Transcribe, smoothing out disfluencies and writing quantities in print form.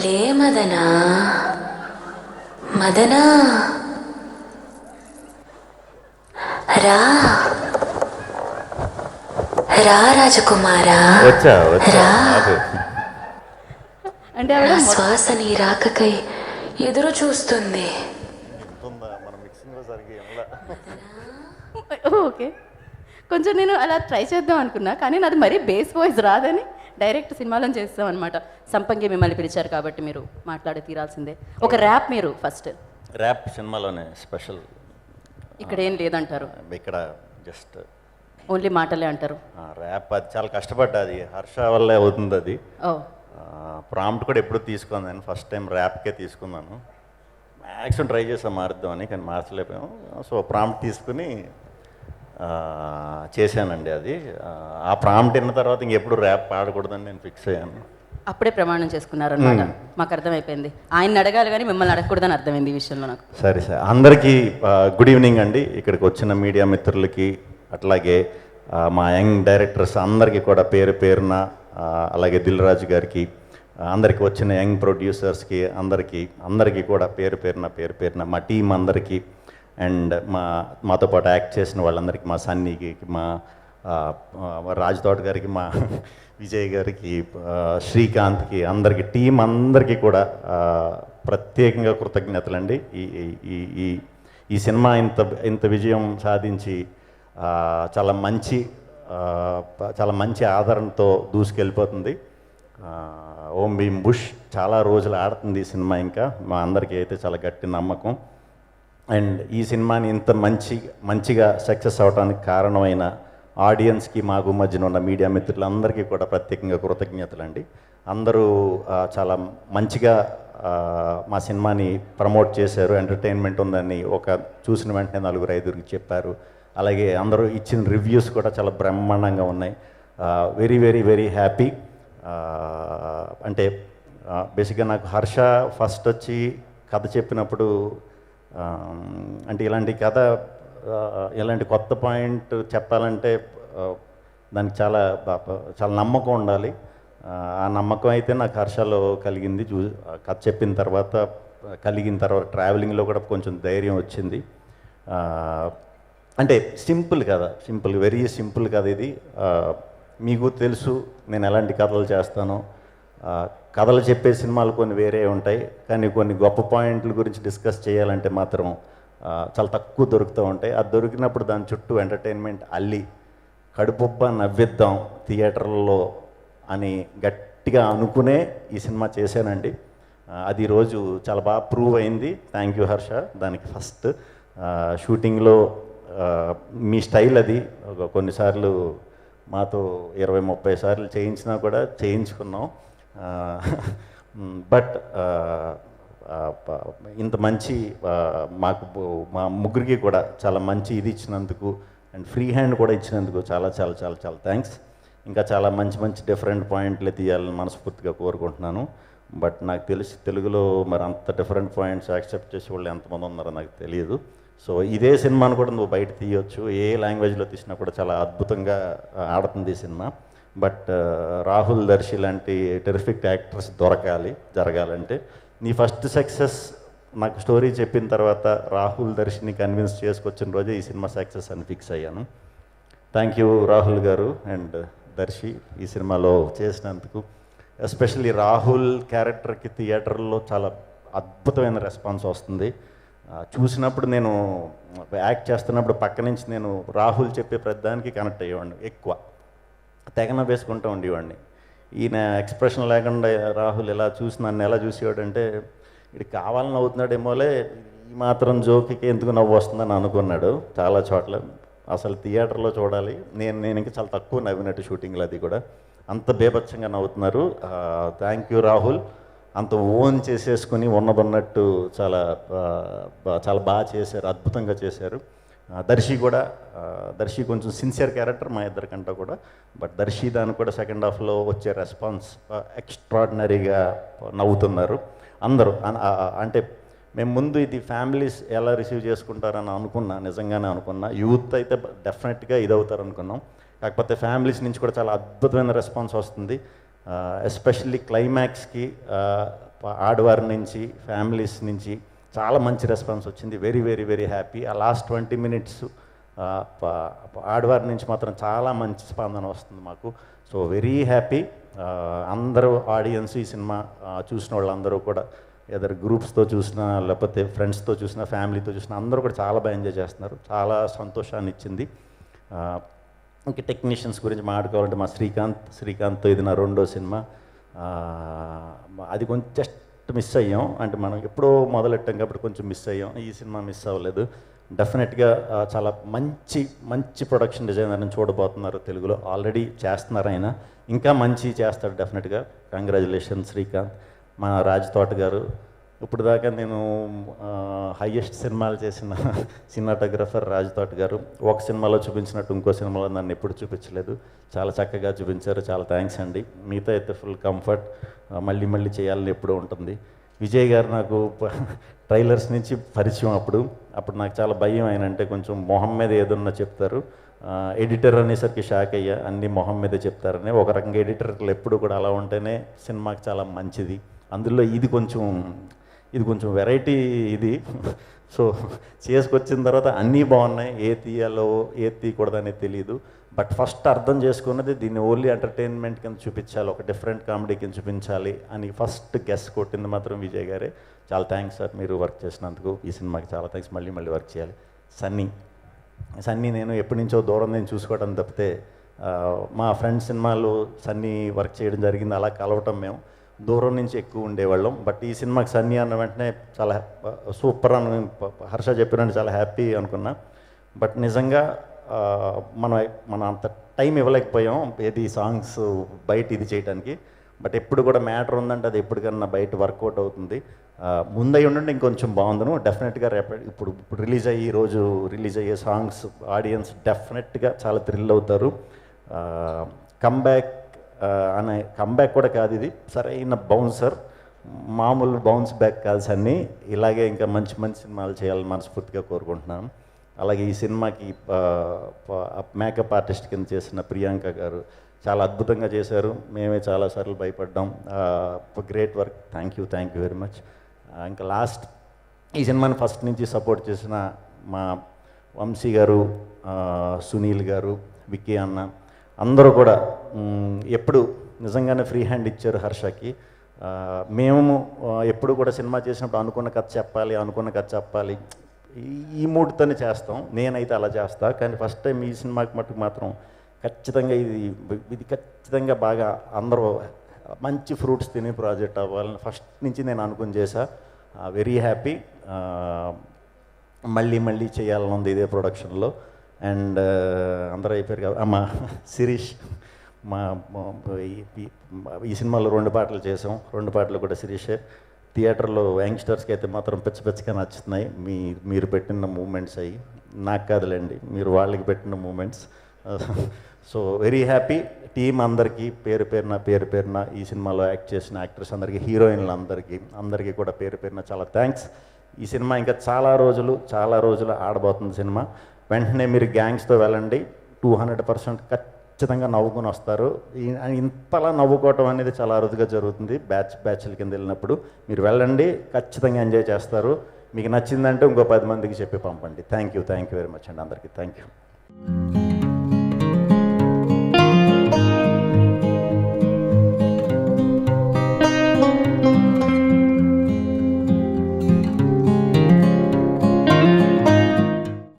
లే మదనా, మదనా రా రా రాజకుమారా, వచ్చా రా. అంటే నా శ్వాస నీ రాకకై ఎదురు చూస్తుంది. ఓకే, కొంచెం నేను అలా ట్రై చేద్దాం అనుకున్నా, కానీ నాది మరీ బేస్ వాయిస్ రాదని డైరెక్ట్ సినిమాలో చేస్తాం అనమాట. సంపంగి మిమ్మల్ని పిలిచారు కాబట్టి మీరు మాట్లాడి తీరాల్సిందే. ఒక ర్యాప్ మీరు ఫస్ట్. ర్యాప్ సినిమాలోనే స్పెషల్. ఇక్కడ ఏం లేదంటారు, ఇక్కడ జస్ట్ ఓన్లీ మాటలే అంటారు. ర్యాప్ అది చాలా కష్టపడ్డా, అది హర్ష వల్లే అవుతుంది అది. ఓ ప్రాంప్ట్ కూడా ఎప్పుడు తీసుకున్నాను, ఫస్ట్ టైం ర్యాప్కే తీసుకున్నాను. మ్యాక్సిమం ట్రై చేసాం మారుద్దామని, కానీ మార్చలేకపోయాము. సో ప్రాంప్ట్ తీసుకుని చేశానండి అది. ఆ ప్రాంప్ట్ విన్న తర్వాత ఇంకెప్పుడు ర్యాప్ పాడకూడదని నేను ఫిక్స్ అయ్యాను. అప్పుడే ప్రమాణం చేసుకున్నారు అనమాట. మాకు అర్థమైపోయింది, ఆయన అడగాలి కానీ మిమ్మల్ని అడగకూడదని అర్థమైంది ఈ విషయంలో నాకు. సరే సార్, అందరికీ గుడ్ ఈవినింగ్ అండి. ఇక్కడికి వచ్చిన మీడియా మిత్రులకి, అట్లాగే మా యంగ్ డైరెక్టర్స్ అందరికీ కూడా పేరు పేరున, అలాగే దిల్ రాజు గారికి, అందరికీ వచ్చిన యంగ్ ప్రొడ్యూసర్స్కి అందరికీ కూడా పేరు పేరున మా టీం అందరికీ, అండ్ మాతో పాటు యాక్ట్ చేసిన వాళ్ళందరికీ, మా సన్నీకి, మా రాజ్ తోట గారికి, మా విజయ్ గారికి, శ్రీకాంత్కి, అందరికీ టీం అందరికీ కూడా ప్రత్యేకంగా కృతజ్ఞతలండి. ఈ సినిమా ఇంత విజయం సాధించి చాలా మంచి ఆదరణతో దూసుకెళ్ళిపోతుంది. ఓం భీమ్ బుష్ చాలా రోజులు ఆడుతుంది ఈ సినిమా. ఇంకా మా అందరికీ అయితే చాలా గట్టి నమ్మకం. అండ్ ఈ సినిమాని ఇంత మంచిగా సక్సెస్ అవడానికి కారణమైన ఆడియన్స్కి, మాకు మధ్యన ఉన్న మీడియా మిత్రులందరికీ కూడా ప్రత్యేకంగా కృతజ్ఞతలండి. అందరూ చాలా మంచిగా మా సినిమాని ప్రమోట్ చేశారు. ఎంటర్టైన్మెంట్ ఉందని చూసిన వెంటనే 4-5 చెప్పారు. అలాగే అందరూ ఇచ్చిన రివ్యూస్ కూడా చాలా బ్రహ్మాండంగా ఉన్నాయి. Very very very happy. అంటే బేసిక్గా నాకు హర్ష ఫస్ట్ వచ్చి కథ చెప్పినప్పుడు, అంటే ఇలాంటి కథ, ఇలాంటి కొత్త పాయింట్ చెప్పాలంటే దానికి చాలా నమ్మకం ఉండాలి. ఆ నమ్మకం అయితే నాకు హర్షలో కలిగింది. కథ చెప్పిన తర్వాత ట్రావెలింగ్లో కూడా కొంచెం ధైర్యం వచ్చింది. అంటే వెరీ సింపుల్ కథ ఇది. మీకు తెలుసు నేను ఎలాంటి కథలు చేస్తానో. కథలు చెప్పే సినిమాలు కొన్ని వేరే ఉంటాయి, కానీ కొన్ని గొప్ప పాయింట్ల గురించి డిస్కస్ చేయాలంటే మాత్రం చాలా తక్కువ దొరుకుతూ ఉంటాయి. అది దొరికినప్పుడు దాని చుట్టూ ఎంటర్టైన్మెంట్ అల్లి కడుపుబ్బ నవ్విద్దాం థియేటర్లో అని గట్టిగా అనుకునే ఈ సినిమా చేశానండి. అది ఈరోజు చాలా బాగా ప్రూవ్ అయింది. థ్యాంక్ యూ హర్ష దానికి. ఫస్ట్ షూటింగ్లో మీ స్టైల్ అది. కొన్నిసార్లు మాతో 20-30 సార్లు చేయించినా కూడా చేయించుకున్నాం. బట్ ఇంత మంచి మా ముగ్గురికి కూడా చాలా మంచి ఇది ఇచ్చినందుకు, అండ్ ఫ్రీ హ్యాండ్ కూడా ఇచ్చినందుకు చాలా చాలా చాలా చాలా థ్యాంక్స్. ఇంకా చాలా మంచి డిఫరెంట్ పాయింట్లే తీయాలని మనస్ఫూర్తిగా కోరుకుంటున్నాను. బట్ నాకు తెలిసి తెలుగులో మరి అంత డిఫరెంట్ పాయింట్స్ యాక్సెప్ట్ చేసే వాళ్ళు ఎంతమంది ఉన్నారో నాకు తెలియదు. సో ఇదే సినిమాను కూడా నువ్వు బయట తీయొచ్చు, ఏ లాంగ్వేజ్లో తీసినా కూడా చాలా అద్భుతంగా ఆడుతుంది ఈ సినిమా. బట్ రాహుల్, దర్శి లాంటి టెరిఫిక్ యాక్టర్స్ జరగాలంటే నీ ఫస్ట్ సక్సెస్ నాకు స్టోరీ చెప్పిన తర్వాత రాహుల్, దర్శిని కన్విన్స్ చేసుకొచ్చిన రోజే ఈ సినిమా సక్సెస్ అని ఫిక్స్ అయ్యాను. థ్యాంక్ యూ రాహుల్ గారు అండ్ దర్శి ఈ సినిమాలో చేసినందుకు. ఎస్పెషల్లీ రాహుల్ క్యారెక్టర్కి థియేటర్లో చాలా అద్భుతమైన రెస్పాన్స్ వస్తుంది. చూసినప్పుడు నేను యాక్ట్ చేస్తున్నప్పుడు పక్క నుంచి నేను రాహుల్ చెప్పే ప్రతిదానికి కనెక్ట్ అయ్యేవాడిని, ఎక్కువ తెగన వేసుకుంటూ ఉండేవాడిని. ఈయన ఎక్స్ప్రెషన్ లేకుండా రాహుల్ నన్ను ఎలా చూసేవాడంటే, ఇది కావాలని అవుతున్నాడేమోలే, ఈ మాత్రం జోక్కి ఎందుకు నవ్వు వస్తుందని అనుకున్నాడు చాలా చోట్ల. అసలు థియేటర్లో చూడాలి. నేను ఇంకా చాలా తక్కువ నవ్వినట్టు షూటింగ్లో, అది కూడా అంత బేభత్సంగా నవ్వుతున్నారు. Thank you Rahul. అంత ఓన్ చేసేసుకుని ఉన్నదన్నట్టు చాలా బాగా చేశారు, అద్భుతంగా చేశారు. దర్శి కొంచెం సిన్సియర్ క్యారెక్టర్ మా ఇద్దరికంటే కూడా. బట్ దర్శి దానికి కూడా సెకండ్ హాఫ్లో వచ్చే రెస్పాన్స్ ఎక్స్ట్రాడినరీగా నవ్వుతున్నారు అందరూ. అంటే మేము ముందు ఇది ఫ్యామిలీస్ ఎలా రిసీవ్ చేసుకుంటారని నిజంగానే అనుకున్నా. యూత్ అయితే డెఫినెట్గా ఇది అవుతారు అనుకున్నాం. కాకపోతే ఫ్యామిలీస్ నుంచి కూడా చాలా అద్భుతమైన రెస్పాన్స్ వస్తుంది. ఎస్పెషల్లీ క్లైమాక్స్కి ఆడవారి నుంచి ఫ్యామిలీస్ నుంచి చాలా మంచి రెస్పాన్స్ వచ్చింది. Very very very happy. ఆ లాస్ట్ 20 minutes ఆడవారి నుంచి మాత్రం చాలా మంచి స్పందన వస్తుంది మాకు. So very happy. అందరూ ఆడియన్స్ ఈ సినిమా చూసిన వాళ్ళందరూ కూడా ఎదర్ గ్రూప్స్తో చూసినా లేకపోతే ఫ్రెండ్స్తో చూసినా ఫ్యామిలీతో చూసినా అందరూ కూడా చాలా బాగా ఎంజాయ్ చేస్తున్నారు. చాలా సంతోషాన్ని ఇచ్చింది. ఇంకా టెక్నీషియన్స్ గురించి మాట్లాడుకోవాలంటే మా శ్రీకాంత్తో ఇది నా 2వ సినిమా. అది కొంచెం జస్ట్ మిస్ అయ్యాం, అంటే మనం ఎప్పుడో మొదలెట్టాం కాబట్టి కొంచెం మిస్ అయ్యాం. ఈ సినిమా మిస్ అవ్వలేదు. డెఫినెట్గా చాలా మంచి ప్రొడక్షన్ డిజైనర్ని చూడబోతున్నారు తెలుగులో. ఆల్రెడీ చేస్తున్నారు ఆయన, ఇంకా మంచి చేస్తాడు డెఫినెట్గా. కంగ్రాచులేషన్ శ్రీకాంత్. మా రాజ్ తోట గారు, ఇప్పుడు దాకా నేను హైయెస్ట్ సినిమాలు చేసిన సినిమాటోగ్రఫర్ రాజ్ తోట గారు. ఒక సినిమాలో చూపించినట్టు ఇంకో సినిమాలో నన్ను ఎప్పుడు చూపించలేదు, చాలా చక్కగా చూపించారు. చాలా థ్యాంక్స్ అండి. మీతో అయితే ఫుల్ కంఫర్ట్, మళ్ళీ చేయాలని ఎప్పుడూ ఉంటుంది. విజయ్ గారు నాకు ట్రైలర్స్ నుంచి పరిచయం. అప్పుడు నాకు చాలా భయం. ఆయన అంటే కొంచెం మొహం మీద ఏదన్నా చెప్తారు. ఎడిటర్ అనేసరికి షాక్ అయ్యా, అన్ని మొహం మీదే చెప్తారని. ఒక రకంగా ఎడిటర్లు ఎప్పుడు కూడా అలా ఉంటేనే సినిమాకి చాలా మంచిది. అందులో ఇది కొంచెం వెరైటీ ఇది. సో చేసుకొచ్చిన తర్వాత అన్నీ బాగున్నాయి. ఏ తీయాలో ఏ తీయకూడదనేది తెలియదు. బట్ ఫస్ట్ అర్థం చేసుకున్నది దీన్ని ఓన్లీ ఎంటర్టైన్మెంట్ కింద చూపించాలి, ఒక డిఫరెంట్ కామెడీ కింద చూపించాలి అని ఫస్ట్ గెస్ కొట్టింది మాత్రం విజయ్ గారే. చాలా థ్యాంక్స్ సార్, మీరు వర్క్ చేసినందుకు. ఈ సినిమాకి చాలా థ్యాంక్స్. మళ్ళీ వర్క్ చేయాలి. సన్నీ నేను ఎప్పటి నుంచో దూరం నేను చూసుకోవడం తప్పితే మా ఫ్రెండ్స్ సినిమాలో సన్నీ వర్క్ చేయడం జరిగింది. అలా కలవటం మేము దూరం నుంచి ఎక్కువ ఉండేవాళ్ళం. బట్ ఈ సినిమాకి సన్నీ అన్న వెంటనే చాలా సూపర్ అని హర్ష చెప్పినట్టు చాలా హ్యాపీ అనుకున్నా. బట్ నిజంగా మనం అంత టైం ఇవ్వలేకపోయాం ఏది సాంగ్స్ బయట ఇది చేయడానికి. బట్ ఎప్పుడు కూడా మ్యాటర్ ఉందంటే అది ఎప్పటికన్నా బయట వర్కౌట్ అవుతుంది. ముందై ఉండండి ఇంకొంచెం బాగుందను. డెఫినెట్గా ఇప్పుడు ఈరోజు రిలీజ్ అయ్యే సాంగ్స్ ఆడియన్స్ డెఫినెట్గా చాలా థ్రిల్ అవుతారు. కంబ్యాక్ కూడా కాదు, ఇది సరైన బౌన్సర్, మామూలు బౌన్స్ బ్యాక్ కాదు సన్నీ. ఇలాగే ఇంకా మంచి సినిమాలు చేయాలని మనస్ఫూర్తిగా కోరుకుంటున్నాను. అలాగే ఈ సినిమాకి మేకప్ ఆర్టిస్ట్ కింద చేసిన ప్రియాంక గారు చాలా అద్భుతంగా చేశారు. మేమే చాలాసార్లు భయపడ్డాం. Great work. Thank you very much. ఇంకా లాస్ట్ ఈ సినిమాని ఫస్ట్ నుంచి సపోర్ట్ చేసిన మా వంశీ గారు, సునీల్ గారు, విక్కీ అన్న అందరూ కూడా ఎప్పుడు నిజంగానే ఫ్రీ హ్యాండ్ ఇచ్చారు హర్షకి. మేము ఎప్పుడు కూడా సినిమా చేసినప్పుడు అనుకున్న కథ చెప్పాలి ఈ మూడ్తోనే చేస్తాం. నేనైతే అలా చేస్తా. కానీ ఫస్ట్ టైం ఈ సినిమాకి మటుకు మాత్రం ఖచ్చితంగా ఇది ఖచ్చితంగా బాగా అందరూ మంచి ఫ్రూట్స్ తినే ప్రాజెక్ట్ అవ్వాలని ఫస్ట్ నుంచి నేను అనుకుని చేశా. Very happy. మళ్ళీ చేయాలని ఉంది ఇదే ప్రొడక్షన్లో. అండ్ అందరూ అయిపోయారు కాబట్టి మా శిరీష్ ఈ సినిమాలో 2 పాటలు చేసాం. 2 పాటలు కూడా శిరీషే. థియేటర్లో యంగ్స్టర్స్కి అయితే మాత్రం పిచ్చగా నచ్చుతున్నాయి. మీరు పెట్టిన మూమెంట్స్ అయ్యి నాకు కాదులేండి, మీరు వాళ్ళకి పెట్టిన moments. So very happy. Team అందరికీ పేరు పేరున ఈ సినిమాలో యాక్ట్ చేసిన యాక్టర్స్ అందరికీ, హీరోయిన్లు అందరికీ కూడా పేరున చాలా థ్యాంక్స్. ఈ సినిమా ఇంకా చాలా రోజులు ఆడబోతుంది సినిమా. వెంటనే మీరు గ్యాంగ్స్తో వెళ్ళండి. 200% ఖచ్చితంగా నవ్వుకొని వస్తారు. ఇంతలా నవ్వుకోవటం అనేది చాలా అరుదుగా జరుగుతుంది బ్యాచ్ల కింద వెళ్ళినప్పుడు. మీరు వెళ్ళండి, ఖచ్చితంగా ఎంజాయ్ చేస్తారు. మీకు నచ్చిందంటే ఇంకో 10 మందికి చెప్పి పంపండి. థ్యాంక్ యూ వెరీ మచ్ అండి అందరికీ. Thank you.